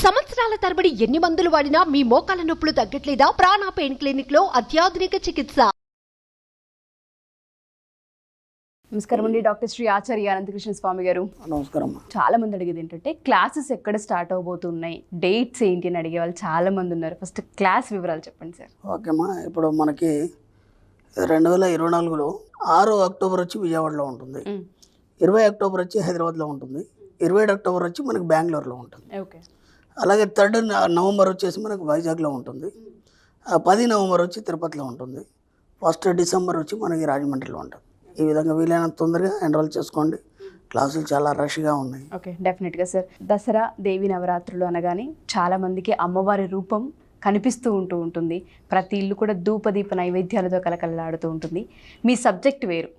సంవత్సరాల తరబడి ఎన్ని మందులు వాడినా మీ మోకాల నొప్పులు తగ్గట్లేదా? ప్రాణ పెయిన్ క్లినిక్ లో అత్యాధునిక చికిత్స. నమస్కారం అండి, డాక్టర్ శ్రీ ఆచార్య అనంతకృష్ణ స్వామి గారు. నమస్కారం. చాలా మంది అడిగేది ఏంటంటే క్లాసెస్ ఎక్కడ స్టార్ట్ అవబోతున్నాయి, డేట్స్ ఏంటి అని అడిగే వాళ్ళు చాలా మంది ఉన్నారు. ఫస్ట్ క్లాస్ వివరాలు చెప్పండి సార్. ఓకేమ్మా, ఇప్పుడు మనకి 2024లో 6 అక్టోబర్ వచ్చి విజయవాడలో ఉంటుంది, 20 అక్టోబర్ వచ్చి హైదరాబాద్లో ఉంటుంది, 27 అక్టోబర్ వచ్చి మనకి బెంగళూరులో ఉంటుంది. ఓకే. అలాగే 3 నవంబర్ వచ్చేసి మనకు వైజాగ్లో ఉంటుంది, 10 నవంబర్ వచ్చి తిరుపతిలో ఉంటుంది, 1 డిసెంబర్ వచ్చి మనకి రాజమండ్రిలో ఉంటుంది. ఈ విధంగా వీలైనంత తొందరగా ఎన్రోల్ చేసుకోండి. క్లాసులు చాలా రష్గా ఉన్నాయి. ఓకే, డెఫినెట్గా సార్. దసరా దేవి నవరాత్రులు అనగానే చాలామందికి అమ్మవారి రూపం కనిపిస్తూ ఉంటుంది. ప్రతి ఇల్లు కూడా ధూపదీప నైవేద్యాలతో కలకలలాడుతూ ఉంటుంది. మీ సబ్జెక్ట్ వేరు,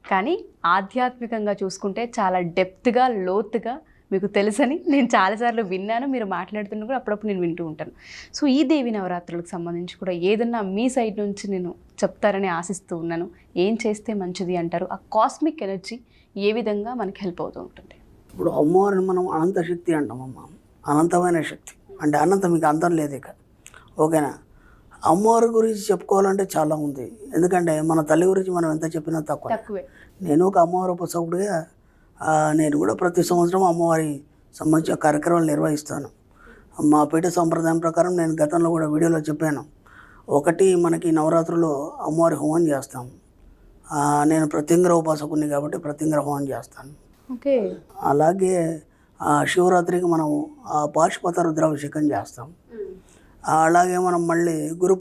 కానీ ఆధ్యాత్మికంగా చూసుకుంటే చాలా డెప్త్గా లోతుగా మీకు తెలుసని నేను చాలాసార్లు విన్నాను. మీరు మాట్లాడుతున్నా కూడా అప్పుడప్పుడు నేను వింటూ ఉంటాను. సో ఈ దేవి నవరాత్రులకు సంబంధించి కూడా ఏదన్నా మీ సైడ్ నుంచి నేను చెప్తారని ఆశిస్తూ ఉన్నాను. ఏం చేస్తే మంచిది అంటారు? ఆ కాస్మిక్ ఎనర్జీ ఏ విధంగా మనకి హెల్ప్ అవుతూ ఉంటుంది? ఇప్పుడు అమ్మవారిని మనం అనంత శక్తి అంటామమ్మా. అనంతమైన శక్తి అంటే అనంతం, మీకు అంతం లేదు ఇక. ఓకేనా? అమ్మవారి గురించి చెప్పుకోవాలంటే చాలా ఉంది. ఎందుకంటే మన తల్లి గురించి మనం ఎంత చెప్పినా తక్కువే. నేను ఒక అమ్మవారి ఉపసకుడిగా నేను కూడా ప్రతి సంవత్సరం అమ్మవారి సంబంధించిన కార్యక్రమాలు నిర్వహిస్తాను. మా పీఠ సంప్రదాయం ప్రకారం నేను గతంలో కూడా వీడియోలో చెప్పాను. ఒకటి, మనకి నవరాత్రుల్లో అమ్మవారి హోమం చేస్తాం. నేను ప్రత్యంగర ఉపాసకుని కాబట్టి ప్రత్యంగర హోమం చేస్తాను. ఓకే. అలాగే శివరాత్రికి మనం పాశుపత రుద్రాభిషేకం చేస్తాం. అలాగే మనం మళ్ళీ గురు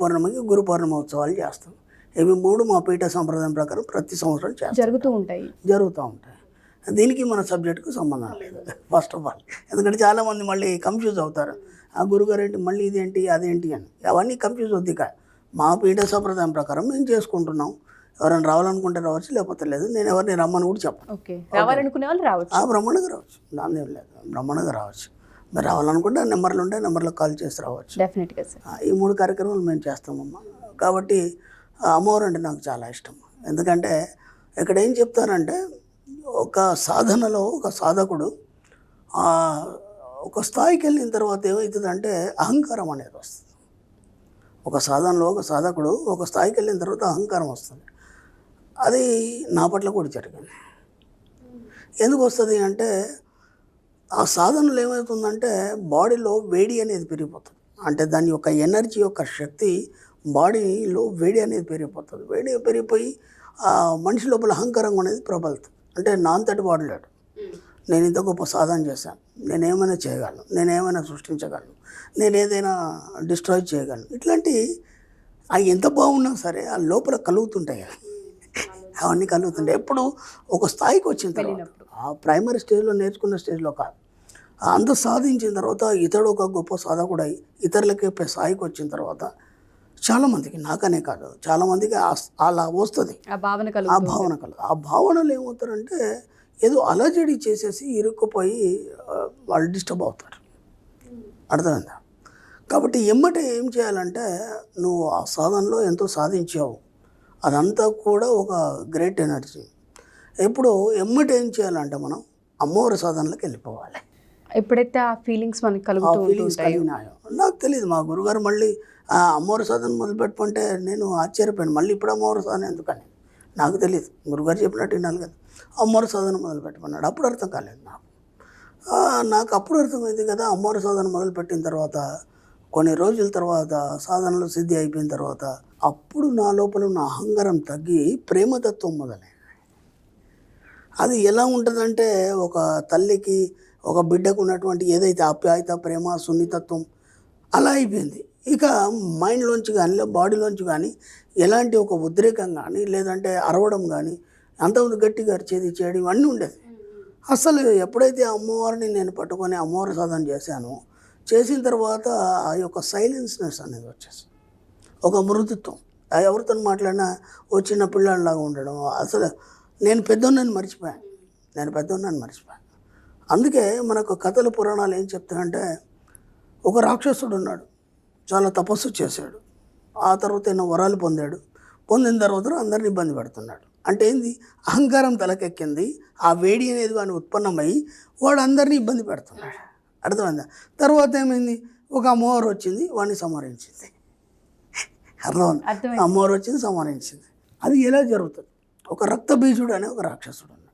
పౌర్ణమి ఉత్సవాలు చేస్తాం. ఇవి 3 మా పీఠ సంప్రదాయం ప్రకారం ప్రతి సంవత్సరం చేస్తాం, జరుగుతూ ఉంటాయి. దీనికి మన సబ్జెక్టుకు సంబంధం లేదు ఫస్ట్ ఆఫ్ ఆల్. ఎందుకంటే చాలామంది మళ్ళీ కన్ఫ్యూజ్ అవుతారు. ఆ గురుగారు ఏంటి, మళ్ళీ ఇదేంటి అదేంటి అని. అవన్నీ కన్ఫ్యూజ్ అవుద్ది. మా పీఠ సంప్రదాయం ప్రకారం మేము చేసుకుంటున్నాం. ఎవరైనా రావాలనుకుంటే రావచ్చు, లేకపోతే లేదు. నేను ఎవరిని రమ్మని కూడా చెప్పను. రావాలనుకునే వాళ్ళు రావచ్చు, బ్రహ్మణంగా రావచ్చు, దాని ఏం లేదు. బ్రహ్మణంగా రావచ్చు. మీరు రావాలనుకుంటే నెంబర్లు ఉంటాయి, నెంబర్లో కాల్ చేసి రావచ్చు. డెఫినెట్గా సార్. ఈ 3 కార్యక్రమాలు మేము చేస్తామమ్మా. కాబట్టి అమ్మవారు అంటే నాకు చాలా ఇష్టం. ఎందుకంటే ఇక్కడ ఏం చెప్తారంటే, ఒక సాధనలో ఒక సాధకుడు ఒక స్థాయికి వెళ్ళిన తర్వాత ఏమవుతుందంటే అహంకారం అనేది వస్తుంది. ఒక సాధనలో ఒక సాధకుడు ఒక స్థాయికి వెళ్ళిన తర్వాత అహంకారం వస్తుంది. అది నా పట్ల కూడా జరిగింది. ఎందుకు వస్తుంది అంటే, ఆ సాధనలో ఏమవుతుందంటే బాడీలో వేడి అనేది పెరిగిపోతుంది. అంటే దాని యొక్క ఎనర్జీ యొక్క శక్తి బాడీలో వేడి అనేది పెరిగిపోతుంది. వేడి పెరిగిపోయి మనిషి లోపల అహంకారం అనేది ప్రబలుతుంది. అంటే నా అంతటి వాడు లేడు, నేను ఇంత గొప్ప సాధన చేశాను, నేనేమైనా చేయగలను, నేనేమైనా సృష్టించగలను, నేను ఏదైనా డిస్ట్రాయ్ చేయగలను. ఇట్లాంటి ఎంత బాగున్నా సరే ఆ లోపల కలుగుతుంటాయి. అవన్నీ కలుగుతుంటాయి ఎప్పుడు ఒక స్థాయికి వచ్చిన తర్వాత. ఆ ప్రైమరీ స్టేజ్లో నేర్చుకున్న స్టేజ్లో కాదు. అంత సాధించిన తర్వాత ఇతడు ఒక గొప్ప సాధకుడై ఇతరులకి స్థాయికి వచ్చిన తర్వాత చాలామందికి, నాకనే కాదు చాలామందికి అలా వస్తుంది ఆ భావన కలదు. ఆ భావనలు ఏమవుతారంటే ఏదో అలజడి చేసేసి ఇరుక్కుపోయి వాళ్ళు డిస్టర్బ్ అవుతారు. అర్థమైందా? కాబట్టి ఎమ్మటే ఏం చేయాలంటే, నువ్వు ఆ సాధనలో ఎంతో సాధించావు, అదంతా కూడా ఒక గ్రేట్ ఎనర్జీ. ఎప్పుడు ఎమ్మటే ఏం చేయాలంటే మనం అమ్మవారి సాధనలోకి వెళ్ళిపోవాలి. ఎప్పుడైతే ఆ ఫీలింగ్స్ మనకి కలిగినాయో నాకు తెలియదు. మా గురుగారు మళ్ళీ అమ్మవారి సాధన మొదలుపెట్టుకుంటే నేను ఆశ్చర్యపోయాను. మళ్ళీ ఇప్పుడు అమ్మవారి సాధన ఎందుకని నాకు తెలియదు. గురుగారు చెప్పినట్టు వినాలి కదా. అమ్మవారి సాధన మొదలుపెట్టుకున్నాడు. అప్పుడు అర్థం కాలేదు నాకు అప్పుడు అర్థమైంది కదా. అమ్మవారి సాధన మొదలుపెట్టిన తర్వాత కొన్ని రోజుల తర్వాత సాధనలో సిద్ధి అయిపోయిన తర్వాత అప్పుడు నా లోపల ఉన్న అహంకారం తగ్గి ప్రేమతత్వం మొదలైంది. అది ఎలా ఉంటుందంటే, ఒక తల్లికి ఒక బిడ్డకు ఉన్నటువంటి ఏదైతే ఆప్యాయత, ప్రేమ, సున్నితత్వం అలా అయిపోయింది. ఇక మైండ్లోంచి కానీ బాడీలోంచి కానీ ఎలాంటి ఒక ఉద్రేకం కానీ లేదంటే అరవడం కానీ, అంతకుముందు గట్టిగా అరిచేది చేయడం ఇవన్నీ ఉండేది. అసలు ఎప్పుడైతే అమ్మవారిని నేను పట్టుకొని అమ్మవారి సాధన చేశానో, చేసిన తర్వాత ఆ యొక్క సైలెన్స్నెస్ అనేది వచ్చేసి ఒక మృదుత్వం. ఎవరితో మాట్లాడినా ఓ చిన్న పిల్లాడిలాగా ఉండడం. అసలు నేను పెద్దోన్నని మర్చిపోయాను. అందుకే మనకు కథలు పురాణాలు ఏం చెప్తాయంటే, ఒక రాక్షసుడు ఉన్నాడు, చాలా తపస్సు చేశాడు, ఆ తర్వాత ఎన్నో వరాలు పొందిన తర్వాత అందరిని ఇబ్బంది పెడుతున్నాడు. అంటే ఏంది, అహంకారం తలకెక్కింది, ఆ వేడి అనేది వాడిని ఉత్పన్నమై వాడు అందరినీ ఇబ్బంది పెడుతున్నాడు. అర్థమైందా? తర్వాత ఏమైంది, ఒక అమ్మవారు వచ్చింది, వాడిని సంహరించింది. అర్థమైంది? అమ్మవారు వచ్చింది, సంహరించింది. అది ఎలా జరుగుతుంది? ఒక రక్తబీజుడు అనే ఒక రాక్షసుడు ఉన్నాడు.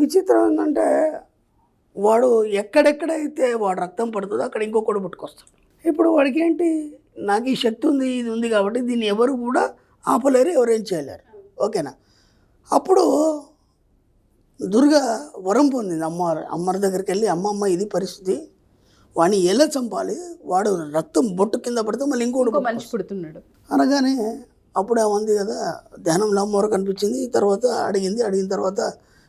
విచిత్రం ఏంటంటే వాడు ఎక్కడెక్కడైతే వాడు రక్తం పడుతుందో అక్కడ ఇంకొకడు పుట్టుకొస్తాడు. ఇప్పుడు వాడికి ఏంటి, నాకు ఈ శక్తి ఉంది, ఇది ఉంది కాబట్టి దీన్ని ఎవరు కూడా ఆపలేరు, ఎవరేం చేయలేరు. ఓకేనా? అప్పుడు దుర్గా వరం పొందింది అమ్మవారి దగ్గరికి వెళ్ళి, అమ్మమ్మ ఇది పరిస్థితి, వాడిని ఎలా చంపాలి, వాడు రక్తం బొట్టు కింద పడితే మళ్ళీ ఇంకోటి మనిషి పుడుతున్నాడు అనగానే అప్పుడే ఉంది కదా ధ్యానంలో అమ్మవారు కనిపించింది. తర్వాత అడిగిన తర్వాత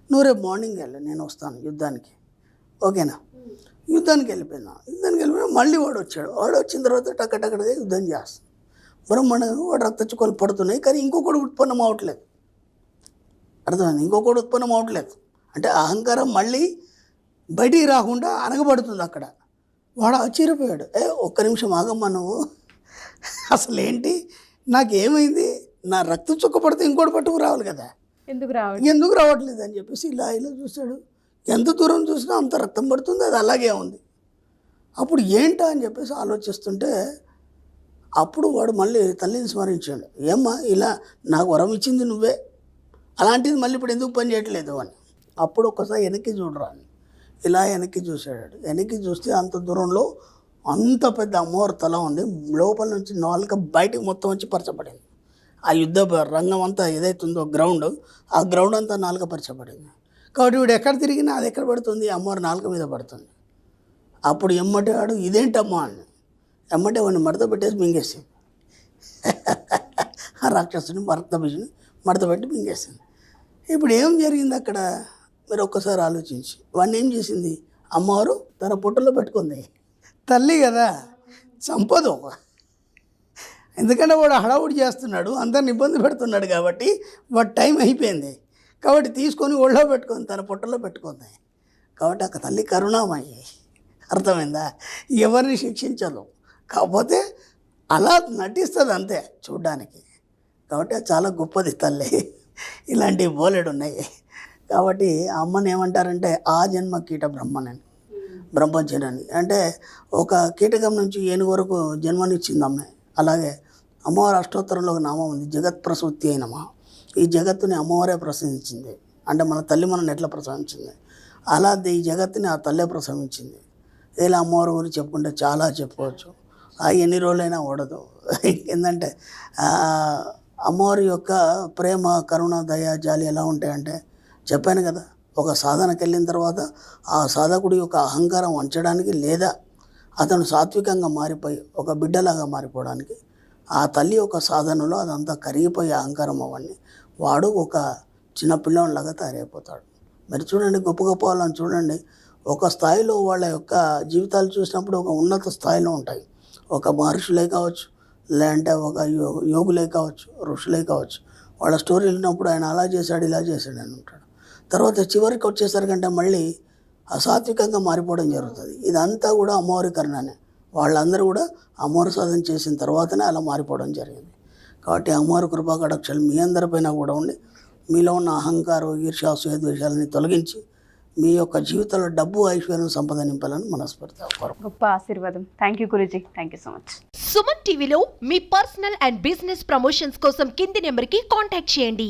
నువ్వు రేపు మార్నింగ్ వెళ్ళి నేను వస్తాను యుద్ధానికి, ఓకేనా? యుద్ధానికి వెళ్ళిపోయినా మళ్ళీ వాడు వచ్చిన తర్వాత టక్కటక్కడగా యుద్ధం చేస్తాను. బ్రహ్మాండంగా వాడు రక్త చుక్కలు పడుతున్నాయి, కానీ ఇంకొకటి ఉత్పన్నం అవ్వట్లేదు. అర్థమైంది? ఇంకొకటి ఉత్పన్నం అవ్వట్లేదు అంటే అహంకారం మళ్ళీ బయటికి రాకుండా అనగబడుతుంది అక్కడ. వాడు ఆశ్చర్యపోయాడు, ఒక్క నిమిషం ఆగమ్మా, నువ్వు అసలు ఏంటి, నాకేమైంది, నా రక్త చుక్క పడితే ఇంకోటి పట్టుకు రావాలి కదా, ఎందుకు రావట్లేదు అని చెప్పేసి ఇలా చూశాడు. ఎంత దూరం చూసినా అంత రక్తం పడుతుంది, అది అలాగే ఉంది. అప్పుడు ఏంటా అని చెప్పేసి ఆలోచిస్తుంటే అప్పుడు వాడు మళ్ళీ తల్లిని స్మరించాడు. ఏమ్మా, ఇలా నాకు వరం ఇచ్చింది నువ్వే, అలాంటిది మళ్ళీ ఇప్పుడు ఎందుకు పని చేయట్లేదు అని. అప్పుడు ఒకసారి వెనక్కి చూడరా అని ఇలా వెనక్కి చూశాడు. వెనక్కి చూస్తే అంత దూరంలో అంత పెద్ద అమ్మవారి తల ఉంది, లోపల నుంచి నాలుక బయటికి మొత్తం వచ్చి పరచబడింది. ఆ యుద్ధ రంగం అంతా ఏదైతుందో గ్రౌండ్, ఆ గ్రౌండ్ అంతా నాలుక పరచబడింది. కాబట్టి వీడు ఎక్కడ తిరిగినా అది ఎక్కడ పడుతుంది, అమ్మవారి నాలుక మీద పడుతుంది. అప్పుడు ఎమ్మటే వాడు ఇదేంటమ్మా అని ఎమ్మటే వాడిని మడత పెట్టేసి మింగేసింది. ఆ రాక్షసుని రక్తబీజుని మడత పెట్టి మింగేసింది. ఇప్పుడు ఏం జరిగింది అక్కడ మీరు ఒక్కసారి ఆలోచించి, వాడిని ఏం చేసింది అమ్మవారు, తన పుట్టలో పెట్టుకుంది. తల్లి కదా, చంపదు. ఎందుకంటే వాడు హడావుడి చేస్తున్నాడు, అందరిని ఇబ్బంది పెడుతున్నాడు కాబట్టి వాడు టైం అయిపోయింది. కాబట్టి తీసుకొని ఒళ్ళో పెట్టుకుంది, తన పుట్టలో పెట్టుకుంది. కాబట్టి ఆ తల్లి కరుణామయ్యి. అర్థమైందా? ఎవరిని శిక్షించదు, కాకపోతే అలా నటిస్తుంది అంతే చూడ్డానికి. కాబట్టి అది చాలా గొప్పది తల్లి. ఇలాంటివి బోలెడు ఉన్నాయి. కాబట్టి ఆ అమ్మని ఏమంటారంటే ఆ జన్మ కీట బ్రహ్మనని, బ్రహ్మజ్ఞని. అంటే ఒక కీటకం నుంచి ఏనుగు వరకు జన్మనిచ్చింది అమ్మాయి. అలాగే అమ్మవారి అష్టోత్తరంలో ఒక నామం ఉంది, జగత్ ప్రసూతి అయినమా. ఈ జగత్తుని అమ్మవారే ప్రసవించింది. అంటే మన తల్లి మనల్ని ఎట్లా ప్రసవించింది, అలా ఈ జగత్తుని ఆ తల్లే ప్రసవించింది. ఇలా అమ్మవారి గురించి చెప్పుకుంటే చాలా చెప్పుకోవచ్చు, ఎన్ని రోజులైనా ఓడదు. ఏంటంటే అమ్మవారి యొక్క ప్రేమ, కరుణ, దయ, జాలి ఎలా ఉంటాయంటే చెప్పాను కదా, ఒక సాధనకి వెళ్ళిన తర్వాత ఆ సాధకుడి యొక్క అహంకారం వంచడానికి, లేదా అతను సాత్వికంగా మారిపోయి ఒక బిడ్డలాగా మారిపోవడానికి ఆ తల్లి యొక్క సాధనలో అదంతా కరిగిపోయి అహంకారం అవన్నీ వాడు ఒక చిన్న పిల్లవాడిలాగా తయారైపోతాడు. మరి చూడండి, గొప్ప గొప్ప వాళ్ళని చూడండి, ఒక స్థాయిలో వాళ్ళ యొక్క జీవితాలు చూసినప్పుడు ఒక ఉన్నత స్థాయిలో ఉంటాయి. ఒక మహర్షులే కావచ్చు, లేదంటే ఒక యోగులే కావచ్చు, ఋషులే కావచ్చు. వాళ్ళ స్టోరీ వెళ్ళినప్పుడు ఆయన అలా చేశాడు, ఇలా చేశాడు అని ఉంటాడు. తర్వాత చివరికి వచ్చేసరికంటే మళ్ళీ అసాత్వికంగా మారిపోవడం జరుగుతుంది. ఇదంతా కూడా అమ్మవారి కరుణనే. వాళ్ళందరూ కూడా అమ్మవారి సాధన చేసిన తర్వాతనే అలా మారిపోవడం జరిగింది. కాబట్టి అమ్మవారి కృపా కటాక్షాలు మీ అందరిపైన కూడా ఉండి, మీలో ఉన్న అహంకారం, ఈర్ష్య, అసూయ, ద్వేషాలని తొలగించి మీ యొక్క జీవితంలో డబ్బు, ఐశ్వర్యం, సంపద నింపాలని మనస్ఫూర్తిగా కోరుకుంటున్నాను. గొప్ప ఆశీర్వాదం. Thank you Guruji, thank you so much. Suman టీవీలో మీ పర్సనల్ అండ్ బిజినెస్ ప్రమోషన్స్ కోసం కింది నెంబర్కి కాంటాక్ట్ చేయండి.